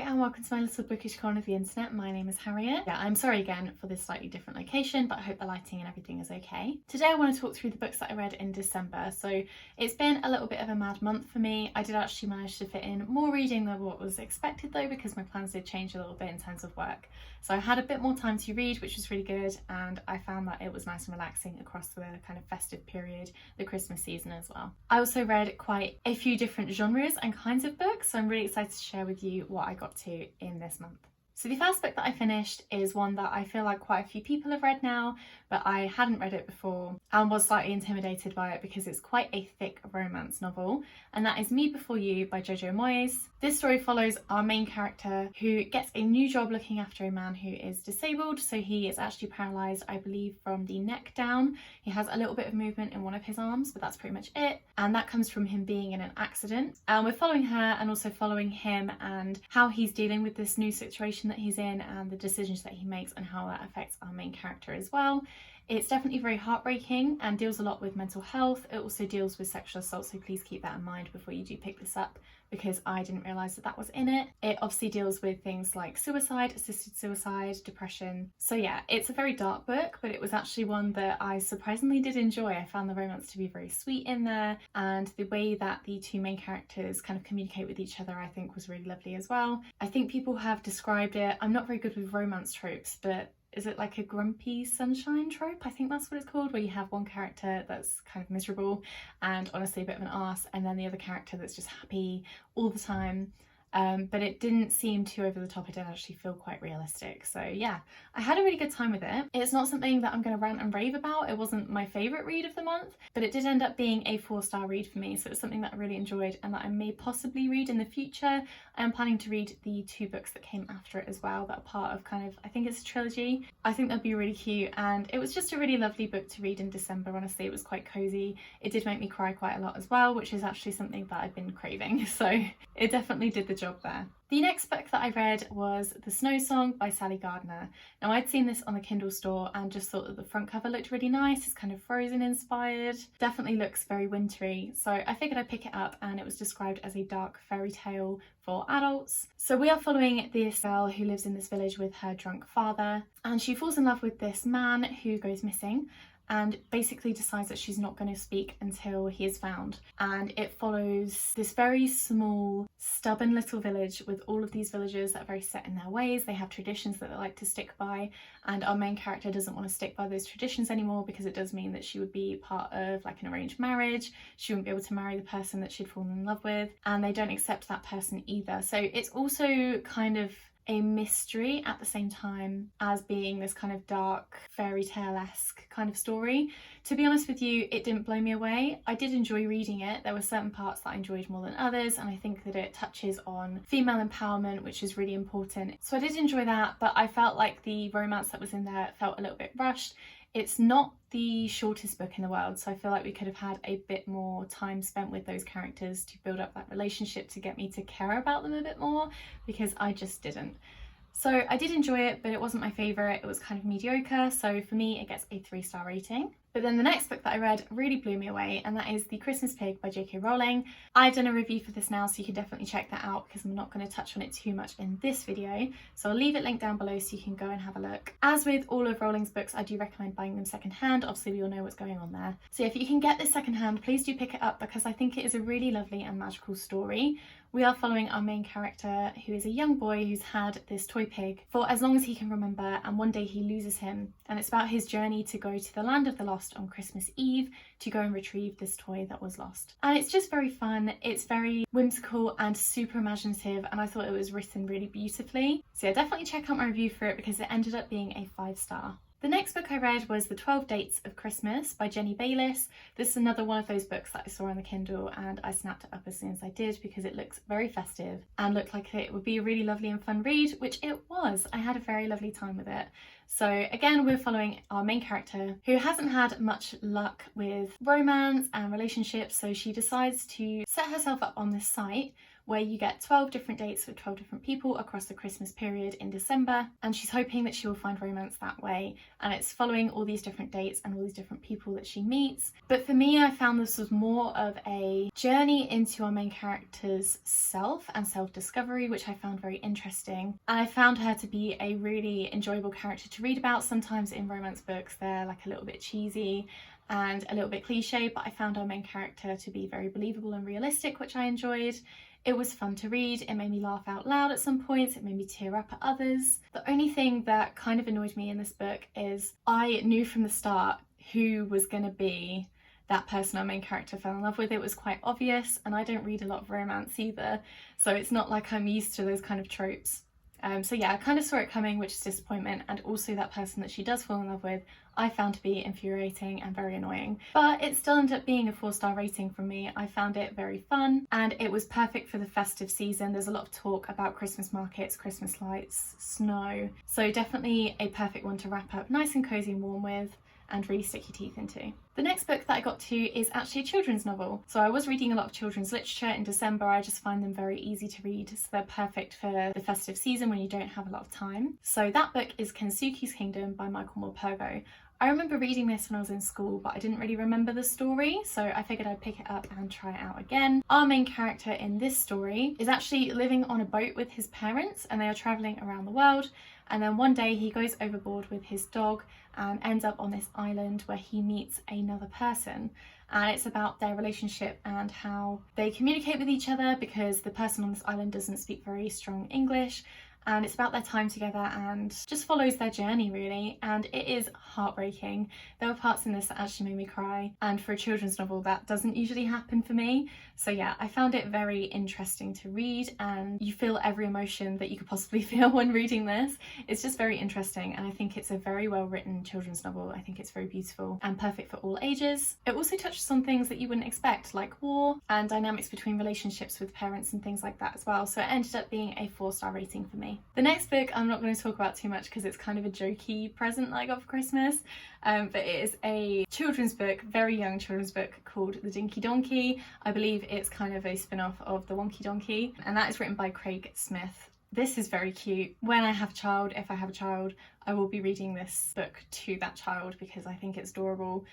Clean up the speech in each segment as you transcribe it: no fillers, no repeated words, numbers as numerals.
and welcome to my little bookish corner of the internet. My name is Harriet. Yeah, I'm sorry again for this slightly different location, but I hope the lighting and everything is okay. Today I want to talk through the books that I read in December. So it's been a little bit of a mad month for me. I did actually manage to fit in more reading than what was expected though, because my plans did change a little bit in terms of work. So I had a bit more time to read, which was really good, and I found that it was nice and relaxing across the kind of festive period, the Christmas season as well. I also read quite a few different genres and kinds of books, so I'm really excited to share with you what I got to in this month. So the first book that I finished is one that I feel like quite a few people have read now, but I hadn't read it before and was slightly intimidated by it because it's quite a thick romance novel, and that is Me Before You by Jojo Moyes. This story follows our main character who gets a new job looking after a man who is disabled, so he is actually paralysed, I believe, from the neck down. He has a little bit of movement in one of his arms, but that's pretty much it, and that comes from him being in an accident. And we're following her and also following him and how he's dealing with this new situation that he's in and the decisions that he makes and how that affects our main character as well. It's definitely very heartbreaking and deals a lot with mental health. It also deals with sexual assault, so please keep that in mind before you do pick this up, because I didn't realise that that was in it. It obviously deals with things like suicide, assisted suicide, depression. So yeah, it's a very dark book, but it was actually one that I surprisingly did enjoy. I found the romance to be very sweet in there, and the way that the two main characters kind of communicate with each other I think was really lovely as well. I think people have described it, I'm not very good with romance tropes, but is it like a grumpy sunshine trope? I think that's what it's called, where you have one character that's kind of miserable and honestly a bit of an arse, and then the other character that's just happy all the time. But it didn't seem too over the top. It did actually feel quite realistic. So yeah, I had a really good time with it. It's not something that I'm going to rant and rave about. It wasn't my favourite read of the month, but it did end up being a 4-star read for me. So it's something that I really enjoyed and that I may possibly read in the future. I am planning to read the 2 books that came after it as well, that are part of kind of, I think it's a trilogy. I think they'll be really cute, and it was just a really lovely book to read in December. Honestly, it was quite cosy. It did make me cry quite a lot as well, which is actually something that I've been craving. So it definitely did the job there. The next book that I read was The Snow Song by Sally Gardner. Now I'd seen this on the Kindle store and just thought that the front cover looked really nice. It's kind of Frozen inspired, definitely looks very wintry. So I figured I'd pick it up, and it was described as a dark fairy tale for adults. So we are following this girl who lives in this village with her drunk father, and she falls in love with this man who goes missing, and basically decides that she's not going to speak until he is found. And it follows this very small, stubborn little village with all of these villagers that are very set in their ways. They have traditions that they like to stick by, and our main character doesn't want to stick by those traditions anymore because it does mean that she would be part of like an arranged marriage. She wouldn't be able to marry the person that she'd fallen in love with, and they don't accept that person either. So it's also kind of a mystery at the same time as being this kind of dark fairy tale-esque kind of story. To be honest with you, it didn't blow me away. I did enjoy reading it. There were certain parts that I enjoyed more than others, and I think that it touches on female empowerment, which is really important. So I did enjoy that, but I felt like the romance that was in there felt a little bit rushed. It's not the shortest book in the world, so I feel like we could have had a bit more time spent with those characters to build up that relationship to get me to care about them a bit more, because I just didn't. So I did enjoy it, but it wasn't my favourite. It was kind of mediocre, so for me it gets a 3-star rating. But then the next book that I read really blew me away, and that is The Christmas Pig by Jk Rowling. I've done a review for this now, so you can definitely check that out because I'm not going to touch on it too much in this video. So I'll leave it linked down below so you can go and have a look. As with all of Rowling's books, I do recommend buying them secondhand. Obviously we all know what's going on there. So if you can get this secondhand, please do pick it up because I think it is a really lovely and magical story. We are following our main character, who is a young boy who's had this toy pig for as long as he can remember, and one day he loses him, and it's about his journey to go to the land of the lost on Christmas Eve to go and retrieve this toy that was lost. And it's just very fun, it's very whimsical and super imaginative, and I thought it was written really beautifully. So yeah, definitely check out my review for it because it ended up being a 5-star. The next book I read was The 12 Dates of Christmas by Bayless. This is another one of those books that I saw on the Kindle and I snapped it up as soon as I did because it looks very festive and looked like it would be a really lovely and fun read, which it was. I had a very lovely time with it. So again, we're following our main character who hasn't had much luck with romance and relationships, so she decides to set herself up on this site where you get 12 different dates with 12 different people across the Christmas period in December, and she's hoping that she will find romance that way, and it's following all these different dates and all these different people that she meets. But for me, I found this was more of a journey into our main character's self and self-discovery, which I found very interesting, and I found her to be a really enjoyable character to read about. Sometimes in romance books they're like a little bit cheesy and a little bit cliche, but I found our main character to be very believable and realistic, which I enjoyed. It was fun to read, it made me laugh out loud at some points, it made me tear up at others. The only thing that kind of annoyed me in this book is I knew from the start who was going to be that person our main character fell in love with. It was quite obvious, and I don't read a lot of romance either, so it's not like I'm used to those kind of tropes. So yeah, I kind of saw it coming, which is disappointment, and also that person that she does fall in love with I found to be infuriating and very annoying. But it still ended up being a 4-star rating from me. I found it very fun, and it was perfect for the festive season. There's a lot of talk about Christmas markets, Christmas lights, snow, so definitely a perfect one to wrap up nice and cozy and warm with and really stick your teeth into. The next book that I got to is actually a children's novel. So I was reading a lot of children's literature in December. I just find them very easy to read, so they're perfect for the festive season when you don't have a lot of time. So that book is Kansuki's Kingdom by Michael Malpogo. I remember reading this when I was in school, but I didn't really remember the story, so I figured I'd pick it up and try it out again. Our main character in this story is actually living on a boat with his parents, and they are travelling around the world, and then one day he goes overboard with his dog and ends up on this island where he meets another person. And it's about their relationship and how they communicate with each other, because the person on this island doesn't speak very strong English, and it's about their time together and just follows their journey really, and it is heartbreaking. There were parts in this that actually made me cry, and for a children's novel that doesn't usually happen for me. So yeah, I found it very interesting to read, and you feel every emotion that you could possibly feel when reading this. It's just very interesting, and I think it's a very well written children's novel. I think it's very beautiful and perfect for all ages. It also touches on things that you wouldn't expect, like war and dynamics between relationships with parents and things like that as well, so it ended up being a 4-star rating for me. The next book I'm not going to talk about too much because it's kind of a jokey present that I got for Christmas, but it is a children's book, very young children's book called The Dinky Donkey. I believe it's kind of a spin-off of The Wonky Donkey, and that is written by Craig Smith. This is very cute. When I have a child, if I have a child, I will be reading this book to that child because I think it's adorable.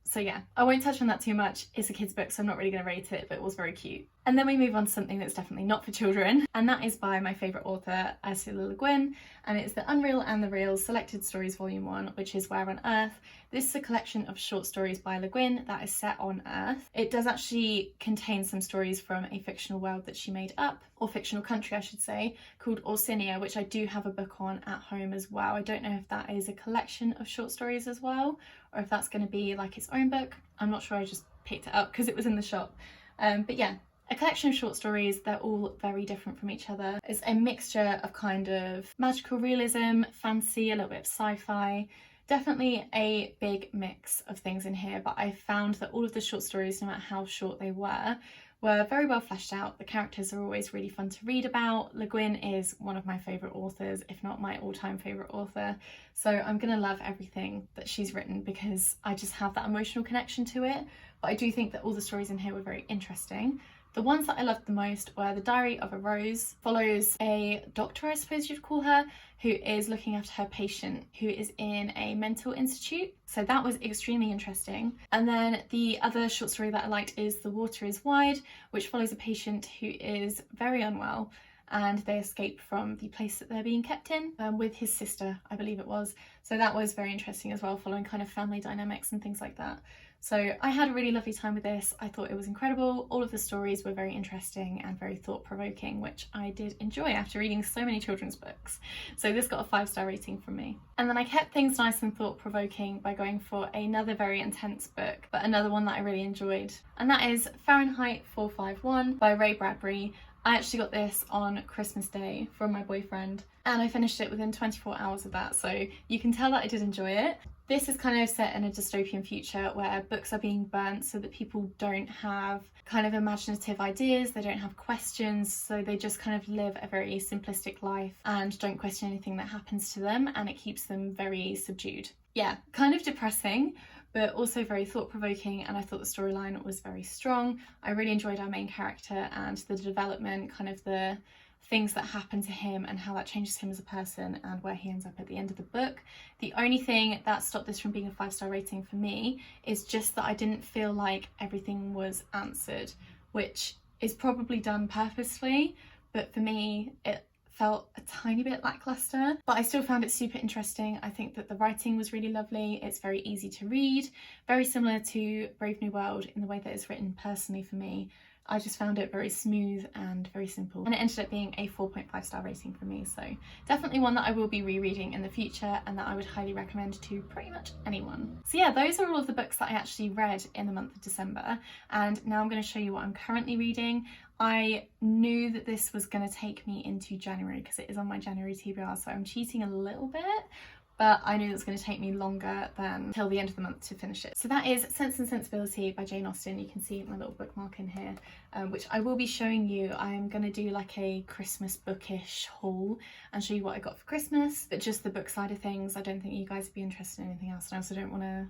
So yeah, I won't touch on that too much. It's a kid's book, so I'm not really going to rate it, but it was very cute. And then we move on to something that's definitely not for children, and that is by my favourite author, Ursula Le Guin, and it's The Unreal and the Real Selected Stories Volume 1, which is Where on Earth. This is a collection of short stories by Le Guin that is set on Earth. It does actually contain some stories from a fictional world that she made up, or fictional country I should say, called Austen, which I do have a book on at home as well. I don't know if that is a collection of short stories as well, or if that's going to be like its own book. I'm not sure, I just picked it up because it was in the shop. But yeah, a collection of short stories. They're all very different from each other. It's a mixture of kind of magical realism, fantasy, a little bit of sci-fi. Definitely a big mix of things in here, but I found that all of the short stories, no matter how short they were very well fleshed out. The characters are always really fun to read about. Le Guin is one of my favourite authors, if not my all-time favourite author, so I'm gonna love everything that she's written because I just have that emotional connection to it. But I do think that all the stories in here were very interesting. The ones that I loved the most were The Diary of a Rose. Follows a doctor, I suppose you'd call her, who is looking after her patient who is in a mental institute. So that was extremely interesting. And then the other short story that I liked is The Water is Wide, which follows a patient who is very unwell, and they escape from the place that they're being kept in with his sister, I believe it was. So that was very interesting as well, following kind of family dynamics and things like that. So I had a really lovely time with this. I thought it was incredible. All of the stories were very interesting and very thought-provoking, which I did enjoy after reading so many children's books. So this got a 5-star rating from me. And then I kept things nice and thought-provoking by going for another very intense book, but another one that I really enjoyed. And that is Fahrenheit 451 by Ray Bradbury. I actually got this on Christmas Day from my boyfriend, and I finished it within 24 hours of that, so you can tell that I did enjoy it. This is kind of set in a dystopian future where books are being burnt so that people don't have kind of imaginative ideas, they don't have questions, so they just kind of live a very simplistic life and don't question anything that happens to them, and it keeps them very subdued. Yeah, kind of depressing, but also very thought-provoking, and I thought the storyline was very strong. I really enjoyed our main character and the development, kind of the things that happen to him and how that changes him as a person and where he ends up at the end of the book. The only thing that stopped this from being a 5-star rating for me is just that I didn't feel like everything was answered, which is probably done purposefully, but for me it felt a tiny bit lackluster. But I still found it super interesting. I think that the writing was really lovely. It's very easy to read, very similar to Brave New World in the way that it's written personally for me. I just found it very smooth and very simple, and it ended up being a 4.5-star rating for me, so definitely one that I will be rereading in the future and that I would highly recommend to pretty much anyone. So yeah, those are all of the books that I actually read in the month of December, and now I'm going to show you what I'm currently reading. I knew that this was going to take me into January because it is on my January TBR, so I'm cheating a little bit, but I knew it was going to take me longer than till the end of the month to finish it. So that is Sense and Sensibility by Jane Austen. You can see my little bookmark in here, which I will be showing you. I am going to do like a Christmas bookish haul and show you what I got for Christmas, but just the book side of things. I don't think you guys would be interested in anything else, and I also don't want to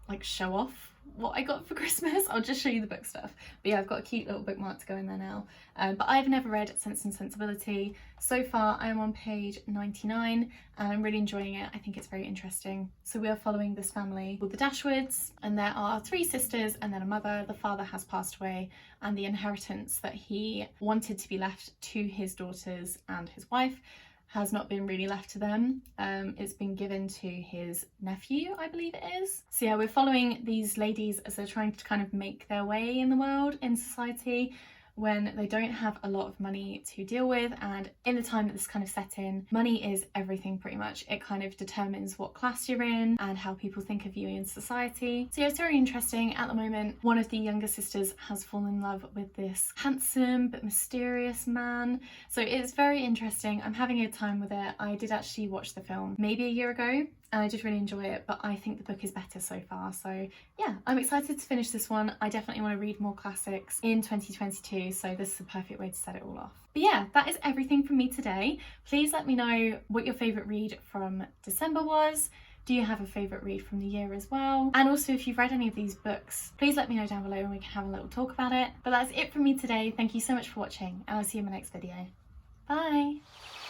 like show off what I got for Christmas. I'll just show you the book stuff. But yeah, I've got a cute little bookmark to go in there now. But I've never read Sense and Sensibility. So far I am on page 99 and I'm really enjoying it. I think it's very interesting. So we are following this family called the Dashwoods, and there are 3 sisters and then a mother. The father has passed away, and the inheritance that he wanted to be left to his daughters and his wife has not been really left to them. It's been given to his nephew, I believe it is. So yeah, we're following these ladies as they're trying to kind of make their way in the world, in society, when they don't have a lot of money to deal with. And in the time that this kind of set in, money is everything pretty much. It kind of determines what class you're in and how people think of you in society. So yeah, it's very interesting. At the moment, one of the younger sisters has fallen in love with this handsome but mysterious man. So it's very interesting. I'm having a good time with it. I did actually watch the film maybe a year ago, and I did really enjoy it, but I think the book is better so far. So yeah, I'm excited to finish this one. I definitely want to read more classics in 2022, so this is the perfect way to set it all off. But yeah, that is everything from me today. Please let me know what your favourite read from December was. Do you have a favourite read from the year as well? And also, if you've read any of these books, please let me know down below and we can have a little talk about it. But that's it from me today. Thank you so much for watching, and I'll see you in my next video. Bye!